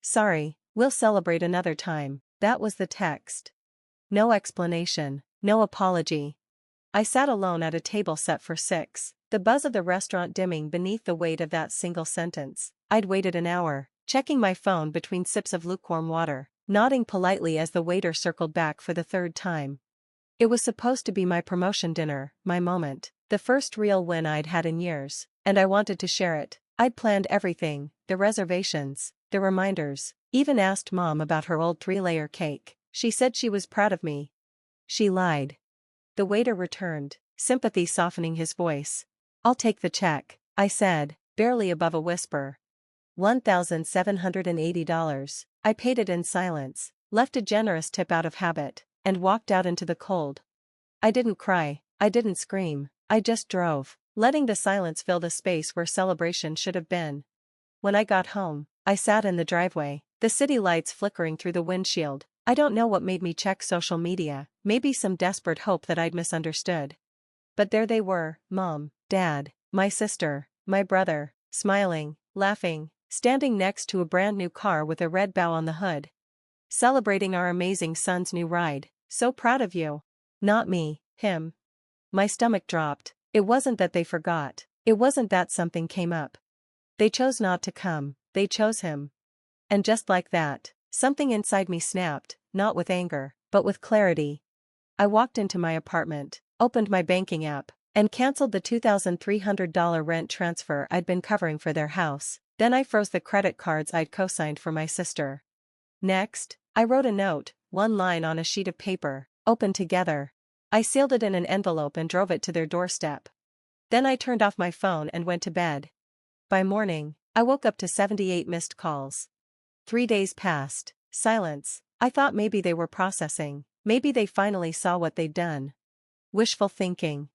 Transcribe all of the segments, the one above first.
Sorry, we'll celebrate another time. That was the text. No explanation, no apology. I sat alone at a table set for 6, the buzz of the restaurant dimming beneath the weight of that single sentence. I'd waited an hour, checking my phone between sips of lukewarm water, nodding politely as the waiter circled back for the 3rd time. It was supposed to be my promotion dinner, my moment, the first real win I'd had in years, and I wanted to share it. I'd planned everything, the reservations, the reminders, even asked Mom about her old 3-layer cake. She said she was proud of me. She lied. The waiter returned, sympathy softening his voice. "I'll take the check," I said, barely above a whisper. $1,780. I paid it in silence, left a generous tip out of habit, and walked out into the cold. I didn't cry, I didn't scream, I just drove, letting the silence fill the space where celebration should have been. When I got home, I sat in the driveway, the city lights flickering through the windshield. I don't know what made me check social media, maybe some desperate hope that I'd misunderstood. But there they were, Mom, Dad, my sister, my brother, smiling, laughing, standing next to a brand new car with a red bow on the hood. Celebrating our amazing son's new ride. "So proud of you." Not me, him. My stomach dropped. It wasn't that they forgot. It wasn't that something came up. They chose not to come, they chose him. And just like that, something inside me snapped, not with anger, but with clarity. I walked into my apartment, opened my banking app, and canceled the $2,300 rent transfer I'd been covering for their house. Then I froze the credit cards I'd co-signed for my sister. Next, I wrote a note, one line on a sheet of paper, "Open together." I sealed it in an envelope and drove it to their doorstep. Then I turned off my phone and went to bed. By morning, I woke up to 78 missed calls. 3 days passed, silence. I thought maybe they were processing, maybe they finally saw what they'd done. Wishful thinking.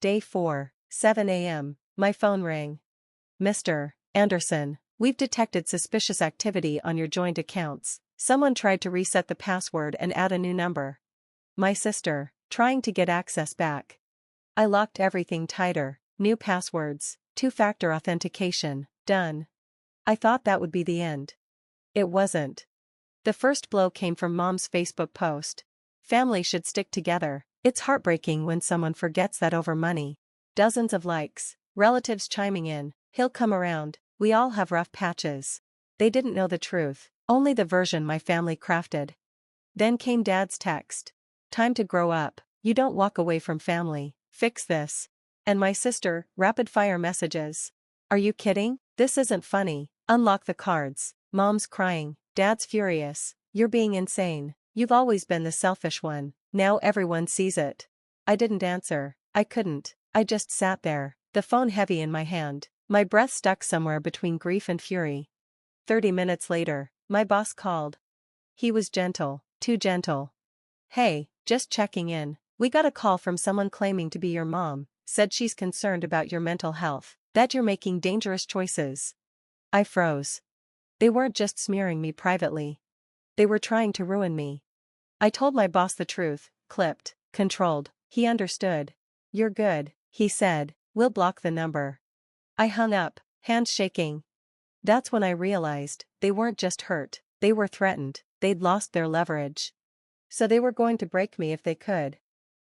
Day 4, 7 a.m., my phone rang. "Mr. Anderson, we've detected suspicious activity on your joint accounts. Someone tried to reset the password and add a new number." My sister, trying to get access back. I locked everything tighter, new passwords, 2-factor authentication, done. I thought that would be the end. It wasn't. The first blow came from Mom's Facebook post. "Family should stick together. It's heartbreaking when someone forgets that over money." Dozens of likes, relatives chiming in, "He'll come around, we all have rough patches." They didn't know the truth, only the version my family crafted. Then came Dad's text. "Time to grow up, you don't walk away from family, fix this." And my sister, rapid-fire messages. "Are you kidding? This isn't funny, unlock the cards." Mom's crying, Dad's furious, "You're being insane, you've always been the selfish one, now everyone sees it." I didn't answer, I couldn't, I just sat there, the phone heavy in my hand, my breath stuck somewhere between grief and fury. 30 minutes later, my boss called. He was gentle, too gentle. "Hey, just checking in, we got a call from someone claiming to be your mom, said she's concerned about your mental health, that you're making dangerous choices." I froze. They weren't just smearing me privately. They were trying to ruin me. I told my boss the truth, clipped, controlled. He understood. "You're good," he said, "we'll block the number." I hung up, hands shaking. That's when I realized, they weren't just hurt, they were threatened, they'd lost their leverage. So they were going to break me if they could.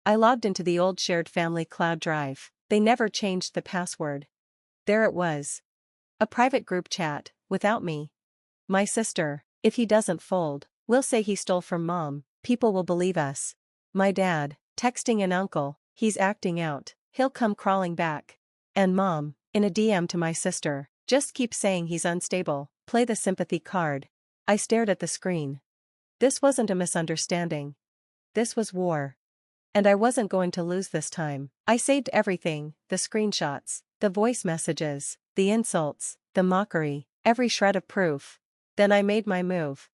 I logged into the old shared family cloud drive. They never changed the password. There it was. A private group chat, without me. "My sister, if he doesn't fold, we'll say he stole from Mom, people will believe us." My dad, texting an uncle, "He's acting out, he'll come crawling back." And Mom, in a DM to my sister, "Just keep saying he's unstable, play the sympathy card." I stared at the screen. This wasn't a misunderstanding. This was war. And I wasn't going to lose this time. I saved everything, the screenshots, the voice messages, the insults, the mockery, every shred of proof. Then I made my move.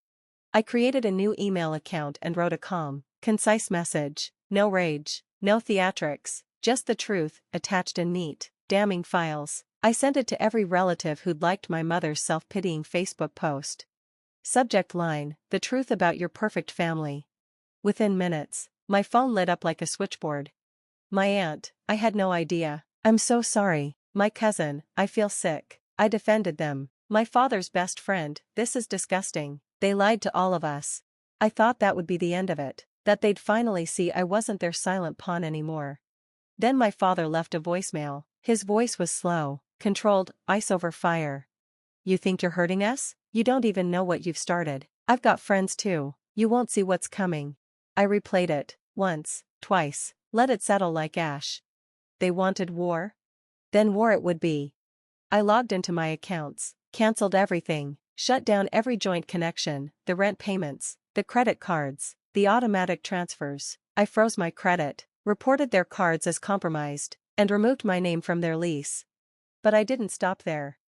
I created a new email account and wrote a calm, concise message. No rage, no theatrics, just the truth, attached in neat, damning files. I sent it to every relative who'd liked my mother's self-pitying Facebook post. Subject line, "The truth about your perfect family." Within minutes, my phone lit up like a switchboard. My aunt, I had no idea. "I'm so sorry." My cousin, "I feel sick." I defended them. My father's best friend, this is disgusting. They lied to all of us. I thought that would be the end of it, that they'd finally see I wasn't their silent pawn anymore. Then my father left a voicemail. His voice was slow, controlled, ice over fire. You think you're hurting us? You don't even know what you've started. I've got friends too. You won't see what's coming. I replayed it, once, twice, let it settle like ash. They wanted war? Then war it would be. I logged into my accounts, cancelled everything, shut down every joint connection, the rent payments, the credit cards, the automatic transfers. I froze my credit, reported their cards as compromised, and removed my name from their lease. But I didn't stop there.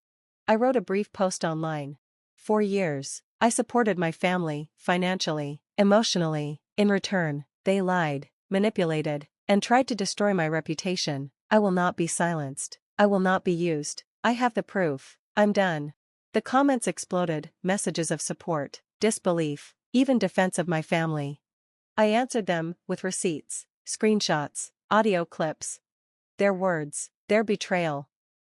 I wrote a brief post online. For years, I supported my family, financially, emotionally. In return, they lied, manipulated, and tried to destroy my reputation. I will not be silenced. I will not be used. I have the proof. I'm done. The comments exploded, messages of support, disbelief, even defense of my family. I answered them with receipts, screenshots, audio clips. Their words, their betrayal.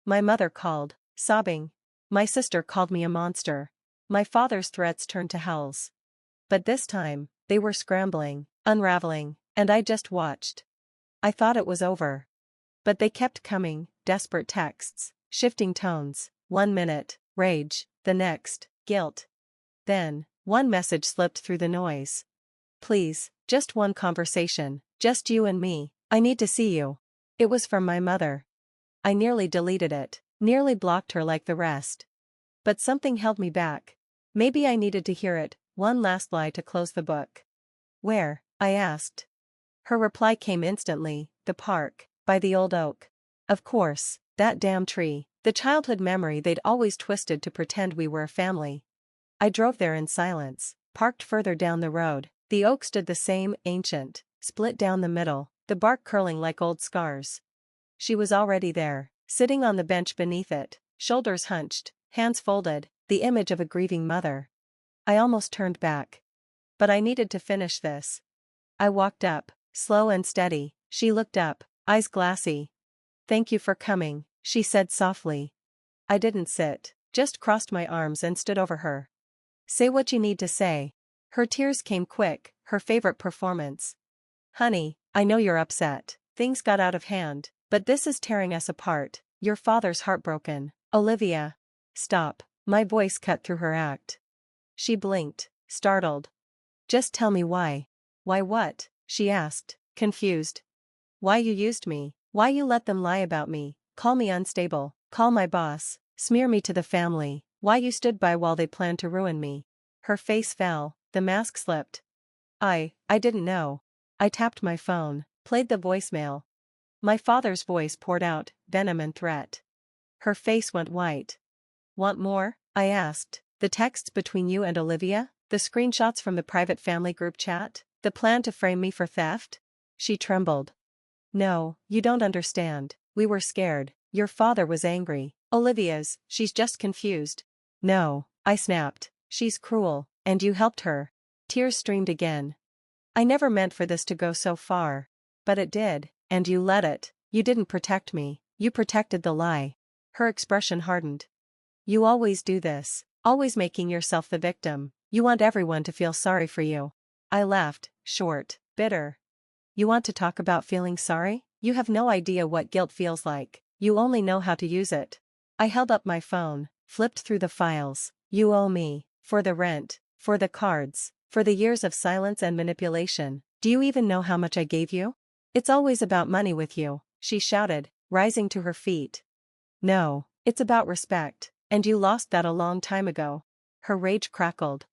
My mother called, sobbing. My sister called me a monster. My father's threats turned to hells. But this time, they were scrambling, unraveling, and I just watched. I thought it was over. But they kept coming, desperate texts, shifting tones, 1 minute, rage, the next, guilt. Then, one message slipped through the noise. Please, just one conversation, just you and me, I need to see you. It was from my mother. I nearly deleted it, nearly blocked her like the rest. But something held me back. Maybe I needed to hear it, one last lie to close the book. Where? I asked. Her reply came instantly, the park, by the old oak. Of course, that damn tree, the childhood memory they'd always twisted to pretend we were a family. I drove there in silence, parked further down the road. The oak stood the same, ancient, split down the middle, the bark curling like old scars. She was already there, sitting on the bench beneath it, shoulders hunched, hands folded, the image of a grieving mother. I almost turned back. But I needed to finish this. I walked up, slow and steady. She looked up, eyes glassy. Thank you for coming, she said softly. I didn't sit, just crossed my arms and stood over her. Say what you need to say. Her tears came quick, her favorite performance. Honey, I know you're upset. Things got out of hand, but this is tearing us apart. Your father's heartbroken. Olivia. Stop. My voice cut through her act. She blinked, startled. Just tell me why. Why what? She asked, confused. Why you used me, why you let them lie about me, call me unstable, call my boss, smear me to the family, why you stood by while they planned to ruin me. Her face fell, the mask slipped. I didn't know. I tapped my phone, played the voicemail. My father's voice poured out, venom and threat. Her face went white. Want more? I asked. The texts between you and Olivia? The screenshots from the private family group chat? The plan to frame me for theft? She trembled. No, you don't understand. We were scared. Your father was angry. She's just confused. No, I snapped. She's cruel, and you helped her. Tears streamed again. I never meant for this to go so far. But it did, and you let it. You didn't protect me, you protected the lie. Her expression hardened. You always do this, always making yourself the victim. You want everyone to feel sorry for you. I laughed, short, bitter. You want to talk about feeling sorry? You have no idea what guilt feels like. You only know how to use it. I held up my phone, flipped through the files. You owe me, for the rent, for the cards, for the years of silence and manipulation. Do you even know how much I gave you? It's always about money with you, she shouted, rising to her feet. No, it's about respect, and you lost that a long time ago. Her rage crackled.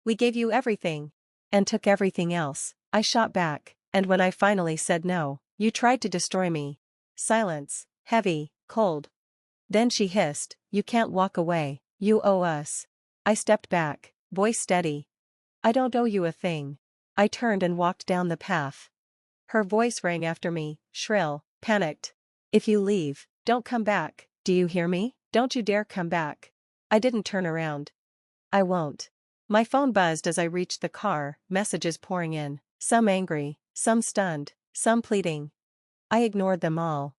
We gave you everything. And took everything else. I shot back, and when I finally said no, you tried to destroy me. Silence, heavy, cold. Then she hissed, you can't walk away, you owe us. I stepped back, voice steady. I don't owe you a thing. I turned and walked down the path. Her voice rang after me, shrill, panicked. If you leave, don't come back, do you hear me? Don't you dare come back. I didn't turn around. I won't. My phone buzzed as I reached the car, messages pouring in, some angry, some stunned, some pleading. I ignored them all.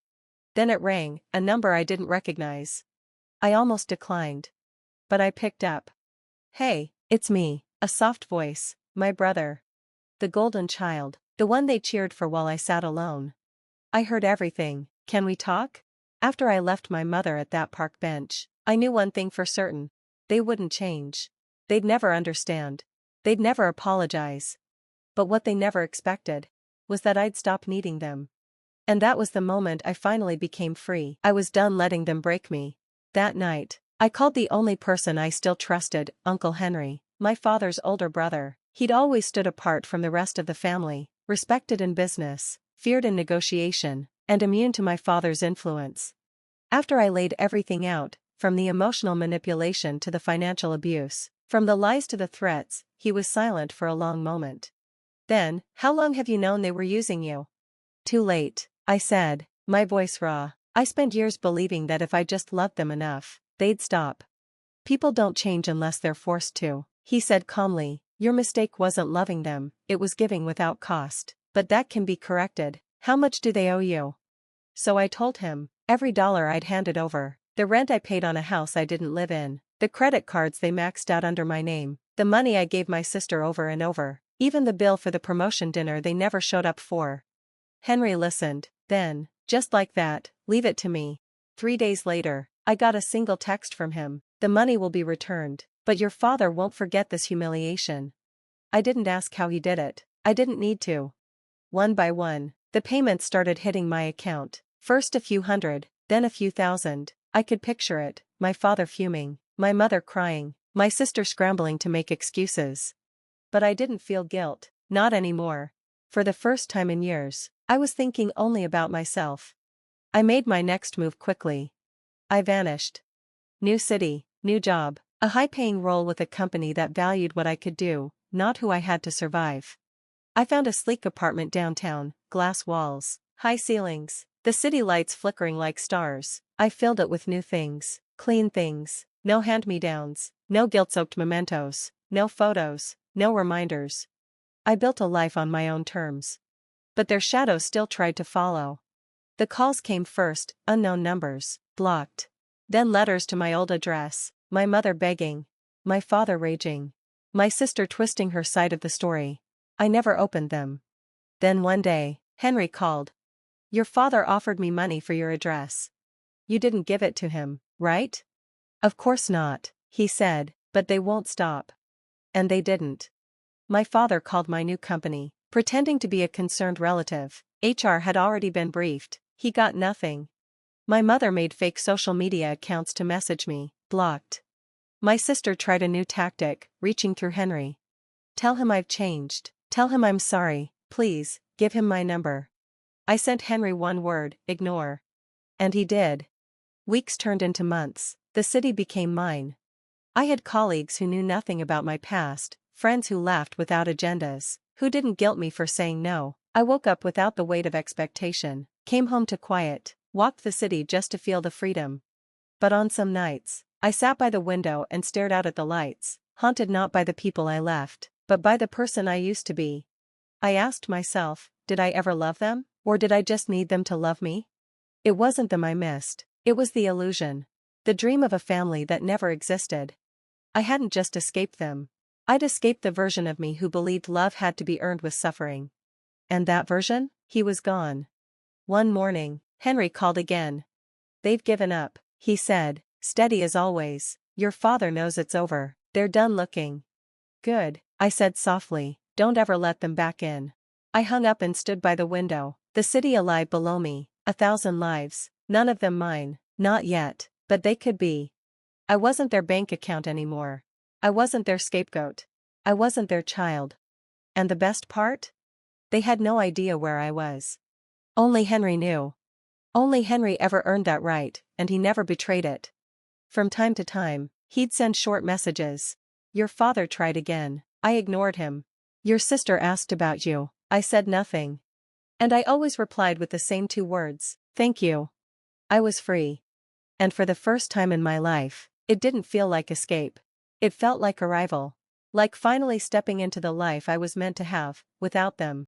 Then it rang, a number I didn't recognize. I almost declined. but I picked up. "Hey, it's me," a soft voice, my brother. The golden child, the one they cheered for while I sat alone. I heard everything. "Can we talk?" After I left my mother at that park bench, I knew one thing for certain. They wouldn't change. They'd never understand. They'd never apologize. But what they never expected was that I'd stop needing them. And that was the moment I finally became free. I was done letting them break me. That night, I called the only person I still trusted, Uncle Henry, my father's older brother. He'd always stood apart from the rest of the family, respected in business, feared in negotiation, and immune to my father's influence. After I laid everything out, from the emotional manipulation to the financial abuse, from the lies to the threats, he was silent for a long moment. Then, "How long have you known they were using you?" "Too late," I said, my voice raw. "I spent years believing that if I just loved them enough, they'd stop." "People don't change unless they're forced to," he said calmly. "Your mistake wasn't loving them, it was giving without cost. But that can be corrected. How much do they owe you?" So I told him, every dollar I'd handed over, the rent I paid on a house I didn't live in, the credit cards they maxed out under my name, the money I gave my sister over and over, even the bill for the promotion dinner they never showed up for. Henry listened, then, just like that, "Leave it to me." 3 days later, I got a single text from him: "The money will be returned, but your father won't forget this humiliation." I didn't ask how he did it. I didn't need to. One by one, the payments started hitting my account, first a few hundred, then a few thousand. I could picture it, my father fuming, my mother crying, my sister scrambling to make excuses. But I didn't feel guilt, not anymore. For the first time in years, I was thinking only about myself. I made my next move quickly. I vanished. New city, new job, a high-paying role with a company that valued what I could do, not who I had to survive. I found a sleek apartment downtown, glass walls, high ceilings, the city lights flickering like stars. I filled it with new things, clean things, no hand-me-downs, no guilt-soaked mementos, no photos, no reminders. I built a life on my own terms. But their shadows still tried to follow. The calls came first, unknown numbers, blocked. Then letters to my old address, my mother begging, my father raging, my sister twisting her side of the story. I never opened them. Then one day, Henry called. "Your father offered me money for your address. You didn't give it to him, right?" "Of course not," he said, "but they won't stop." And they didn't. My father called my new company, pretending to be a concerned relative. HR had already been briefed. He got nothing. My mother made fake social media accounts to message me, blocked. My sister tried a new tactic, reaching through Henry. "Tell him I've changed. Tell him I'm sorry, please, give him my number." I sent Henry one word: ignore. And he did. Weeks turned into months. The city became mine. I had colleagues who knew nothing about my past, friends who laughed without agendas, who didn't guilt me for saying no. I woke up without the weight of expectation, came home to quiet, walked the city just to feel the freedom. But on some nights, I sat by the window and stared out at the lights, haunted not by the people I left, but by the person I used to be. I asked myself, did I ever love them, or did I just need them to love me? It wasn't them I missed, it was the illusion. The dream of a family that never existed. I hadn't just escaped them. I'd escaped the version of me who believed love had to be earned with suffering. And that version? He was gone. One morning, Henry called again. "They've given up," he said, steady as always. "Your father knows it's over. They're done looking." "Good," I said softly, "don't ever let them back in." I hung up and stood by the window, the city alive below me, 1,000 lives, none of them mine, not yet, but they could be. I wasn't their bank account anymore. I wasn't their scapegoat. I wasn't their child. And the best part? They had no idea where I was. Only Henry knew. Only Henry ever earned that right, and he never betrayed it. From time to time, he'd send short messages. "Your father tried again." I ignored him. "Your sister asked about you." I said nothing. And I always replied with the same 2 words: "Thank you." I was free. And for the first time in my life, it didn't feel like escape. It felt like arrival. Like finally stepping into the life I was meant to have, without them.